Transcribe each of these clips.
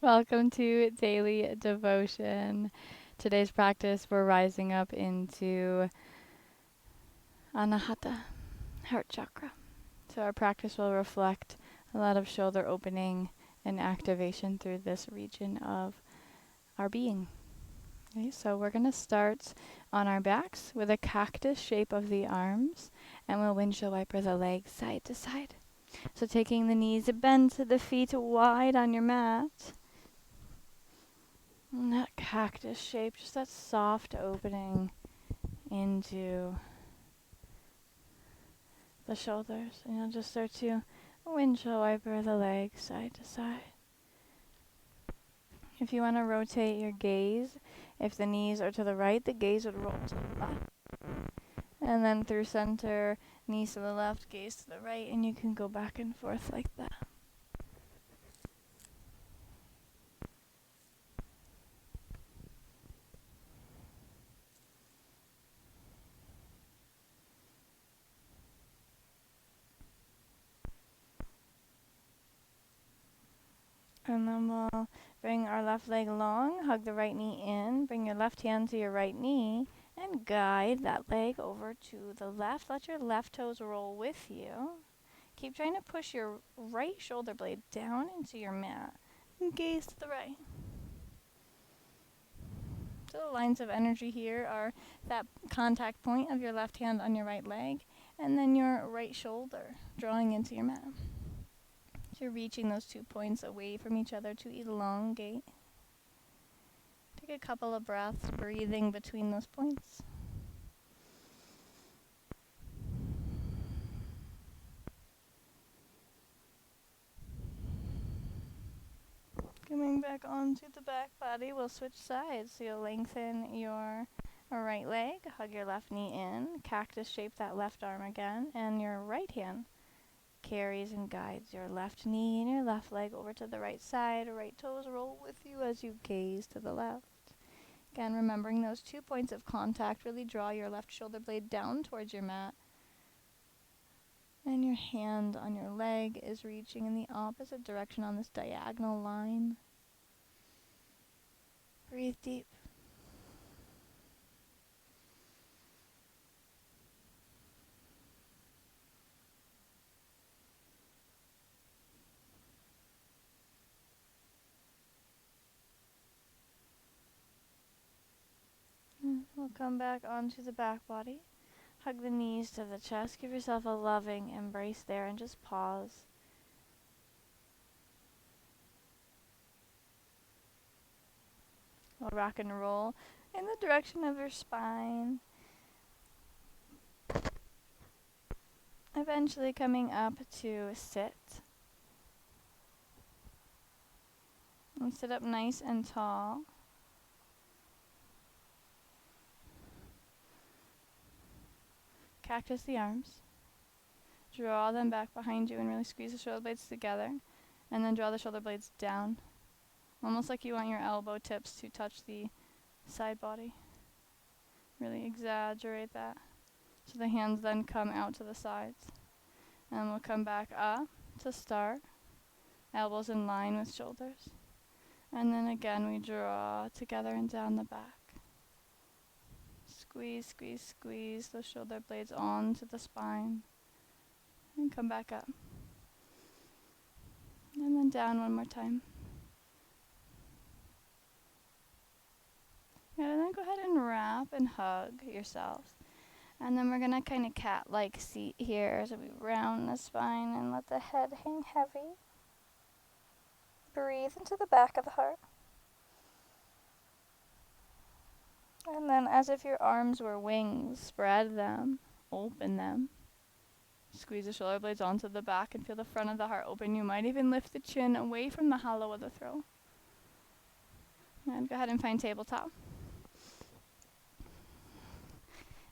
Welcome to Daily Devotion. Today's practice, we're rising up into Anahata, heart chakra. So our practice will reflect a lot of shoulder opening and activation through this region of our being. Okay, so we're going to start on our backs with a cactus shape of the arms, and we'll windshield wiper the legs side to side. So taking the knees bent, the feet wide on your mat. And that cactus shape, just that soft opening into the shoulders. And you'll just start to windshield wiper the legs side to side. If you want to rotate your gaze, if the knees are to the right, the gaze would roll to the left. And then through center, knees to the left, gaze to the right, and you can go back and forth like that. And then we'll bring our left leg long, hug the right knee in, bring your left hand to your right knee, and guide that leg over to the left. Let your left toes roll with you. Keep trying to push your right shoulder blade down into your mat and gaze to the right. So the lines of energy here are that contact point of your left hand on your right leg, and then your right shoulder drawing into your mat. So you're reaching those 2 points away from each other to elongate. Take a couple of breaths, breathing between those points. Coming back onto the back body, we'll switch sides. So you'll lengthen your right leg, hug your left knee in, cactus shape that left arm again, and your right hand carries and guides your left knee and your left leg over to the right side. Right toes roll with you as you gaze to the left. Again, remembering those 2 points of contact, really draw your left shoulder blade down towards your mat. And your hand on your leg is reaching in the opposite direction on this diagonal line. Breathe deep. We'll come back onto the back body. Hug the knees to the chest. Give yourself a loving embrace there and just pause. We'll rock and roll in the direction of your spine. Eventually coming up to sit. And sit up nice and tall. Cactus the arms. Draw them back behind you and really squeeze the shoulder blades together. And then draw the shoulder blades down. Almost like you want your elbow tips to touch the side body. Really exaggerate that. So the hands then come out to the sides. And we'll come back up to start. Elbows in line with shoulders. And then again we draw together and down the back. Squeeze, squeeze, squeeze the shoulder blades onto the spine. And come back up. And then down one more time. And then go ahead and wrap and hug yourself. And then we're going to kind of cat-like seat here. So we round the spine and let the head hang heavy. Breathe into the back of the heart. And then as if your arms were wings, spread them, open them. Squeeze the shoulder blades onto the back and feel the front of the heart open. You might even lift the chin away from the hollow of the throat. And go ahead and find tabletop.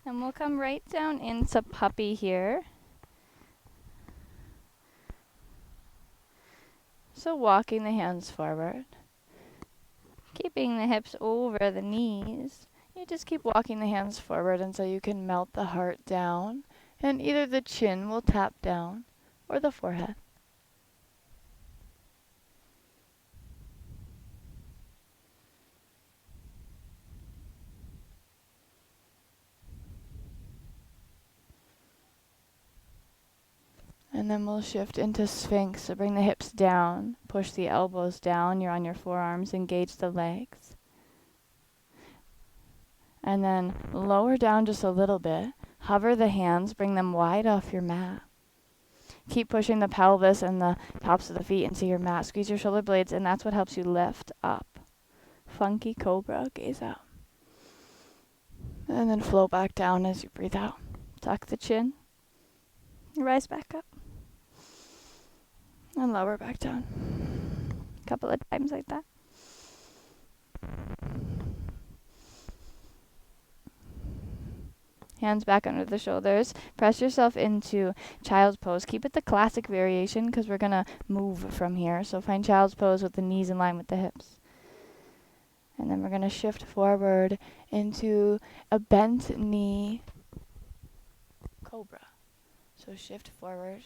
And we'll come right down into puppy here. So walking the hands forward. Keeping the hips over the knees. You just keep walking the hands forward until you can melt the heart down. And either the chin will tap down or the forehead. And then we'll shift into Sphinx. So bring the hips down, push the elbows down. You're on your forearms, engage the legs. And then lower down just a little bit. Hover the hands, bring them wide off your mat. Keep pushing the pelvis and the tops of the feet into your mat. Squeeze your shoulder blades, and that's what helps you lift up. Funky cobra, gaze out. And then flow back down as you breathe out. Tuck the chin. Rise back up. And lower back down. A couple of times like that. Hands back under the shoulders. Press yourself into child's pose. Keep it the classic variation because we're going to move from here. So find child's pose with the knees in line with the hips. And then we're going to shift forward into a bent knee cobra. So shift forward,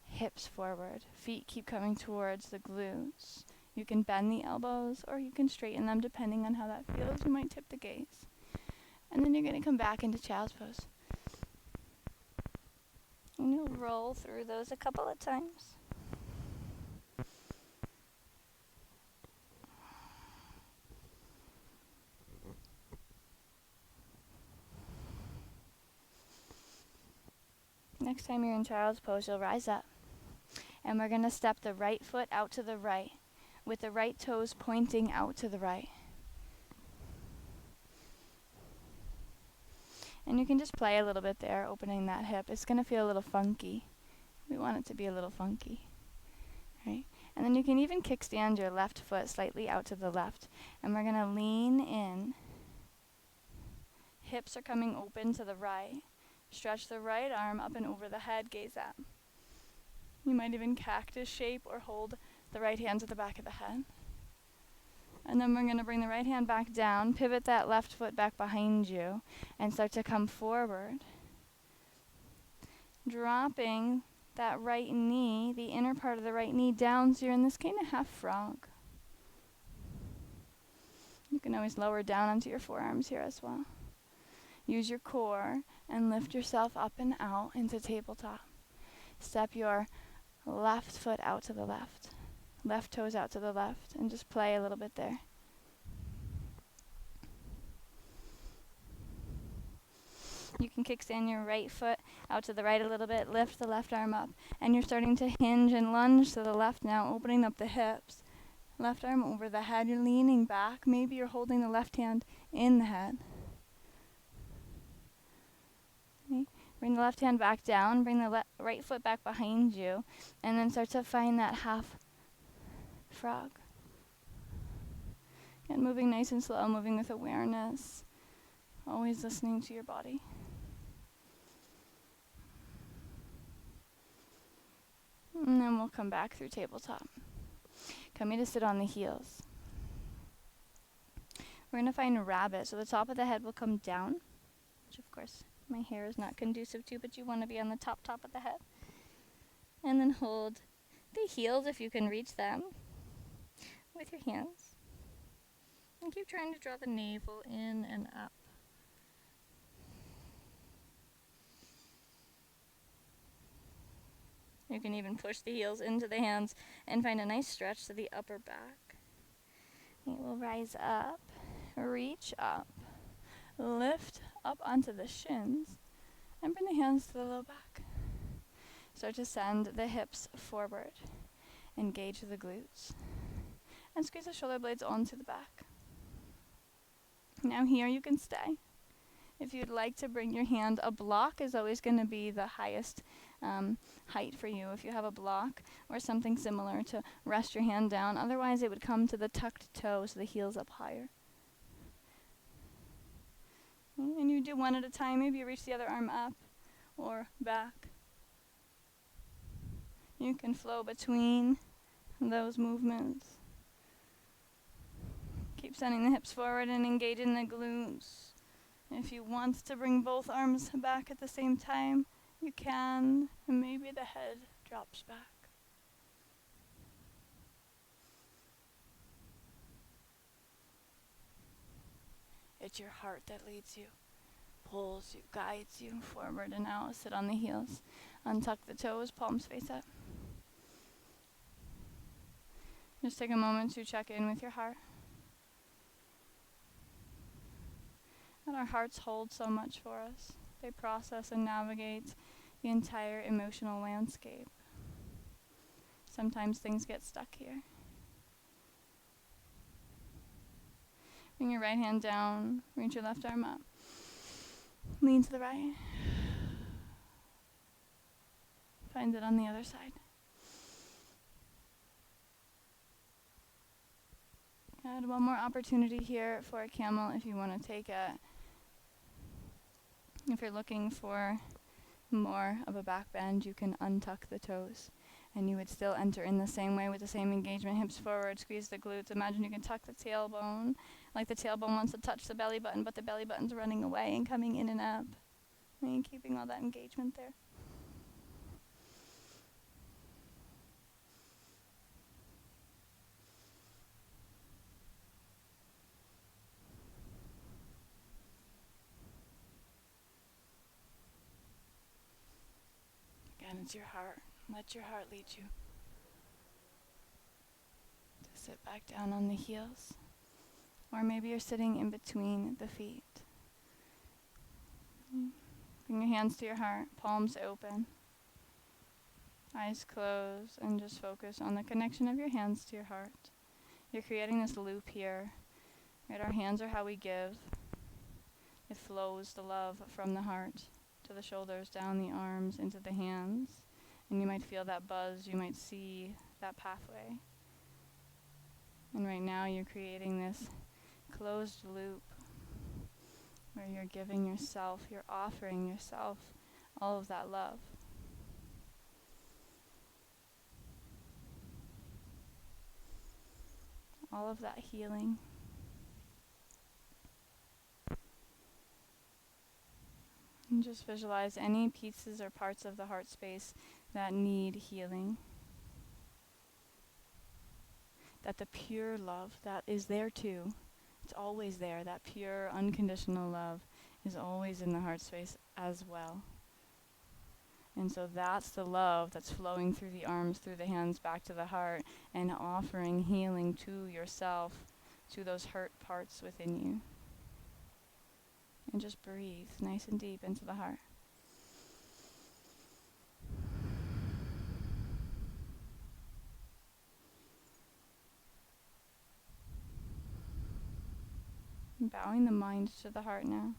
hips forward. Feet keep coming towards the glutes. You can bend the elbows or you can straighten them depending on how that feels. You might tip the gaze. And then you're going to come back into child's pose. And you'll roll through those a couple of times. Next time you're in child's pose, you'll rise up. And we're going to step the right foot out to the right, with the right toes pointing out to the right. And you can just play a little bit there, opening that hip. It's going to feel a little funky. We want it to be a little funky, right? And then you can even kickstand your left foot slightly out to the left. And we're going to lean in. Hips are coming open to the right. Stretch the right arm up and over the head, gaze up. You might even cactus shape or hold the right hand to the back of the head. And then we're going to bring the right hand back down, pivot that left foot back behind you, and start to come forward. Dropping that right knee, the inner part of the right knee down, so you're in this kind of half frog. You can always lower down onto your forearms here as well. Use your core and lift yourself up and out into tabletop. Step your left foot out to the left. Left toes out to the left, and just play a little bit there. You can kickstand your right foot out to the right a little bit, lift the left arm up, and you're starting to hinge and lunge to the left now, opening up the hips. Left arm over the head, you're leaning back. Maybe you're holding the left hand in the head. Okay. Bring the left hand back down, bring the right foot back behind you, and then start to find that half frog. And moving nice and slow, moving with awareness, always listening to your body. And then we'll come back through tabletop. Coming to sit on the heels. We're going to find a rabbit. So the top of the head will come down, which of course my hair is not conducive to, but you want to be on the top of the head. And then hold the heels if you can reach them with your hands. And keep trying to draw the navel in and up. You can even push the heels into the hands and find a nice stretch to the upper back. You will rise up, reach up, lift up onto the shins, and bring the hands to the low back. Start to send the hips forward. Engage the glutes. And squeeze the shoulder blades onto the back. Now here you can stay. If you'd like to bring your hand, a block is always going to be the highest height for you. If you have a block or something similar to rest your hand down. Otherwise it would come to the tucked toe, so the heel's up higher. And you do one at a time. Maybe you reach the other arm up or back. You can flow between those movements. Keep sending the hips forward and engaging the glutes. If you want to bring both arms back at the same time, you can, and maybe the head drops back. It's your heart that leads you. pulls you, guides you forward and out. Sit on the heels. Untuck the toes, palms face up. Just take a moment to check in with your heart. And our hearts hold so much for us. They process and navigate the entire emotional landscape. Sometimes things get stuck here. Bring your right hand down, reach your left arm up. Lean to the right. Find it on the other side. Good. One more opportunity here for a camel if you want to take it. If you're looking for more of a back bend, you can untuck the toes. And you would still enter in the same way with the same engagement. Hips forward, squeeze the glutes. Imagine you can tuck the tailbone, like the tailbone wants to touch the belly button, but the belly button's running away and coming in and up. And keeping all that engagement there. Again, it's your heart. Let your heart lead you. To sit back down on the heels. Or maybe you're sitting in between the feet. Bring your hands to your heart, palms open. Eyes closed, and just focus on the connection of your hands to your heart. You're creating this loop here. Right, our hands are how we give. It flows the love from the heart to the shoulders, down the arms, into the hands. And you might feel that buzz, you might see that pathway. And right now you're creating this closed loop where you're giving yourself, you're offering yourself all of that love. All of that healing. And just visualize any pieces or parts of the heart space that need healing. That the pure love that is there too, it's always there. That pure, unconditional love is always in the heart space as well. And so that's the love that's flowing through the arms, through the hands, back to the heart, and offering healing to yourself, to those hurt parts within you. And just breathe nice and deep into the heart. And bowing the mind to the heart now.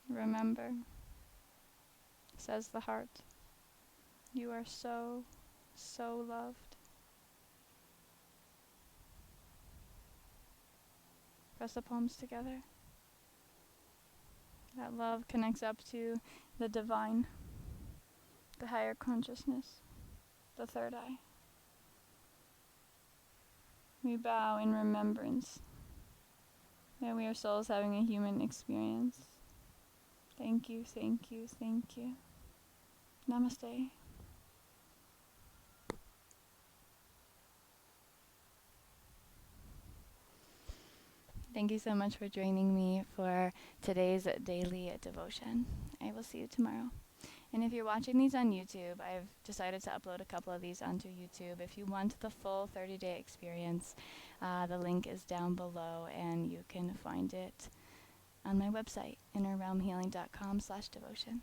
Remember, says the heart, you are so, so loved. Press the palms together. That love connects up to the divine, the higher consciousness, the third eye. We bow in remembrance that we are souls having a human experience. Thank you, thank you, thank you. Namaste. Thank you so much for joining me for today's daily devotion. I will see you tomorrow. And if you're watching these on YouTube, I've decided to upload a couple of these onto YouTube. If you want the full 30-day experience, the link is down below, and you can find it on my website, innerrealmhealing.com/devotion.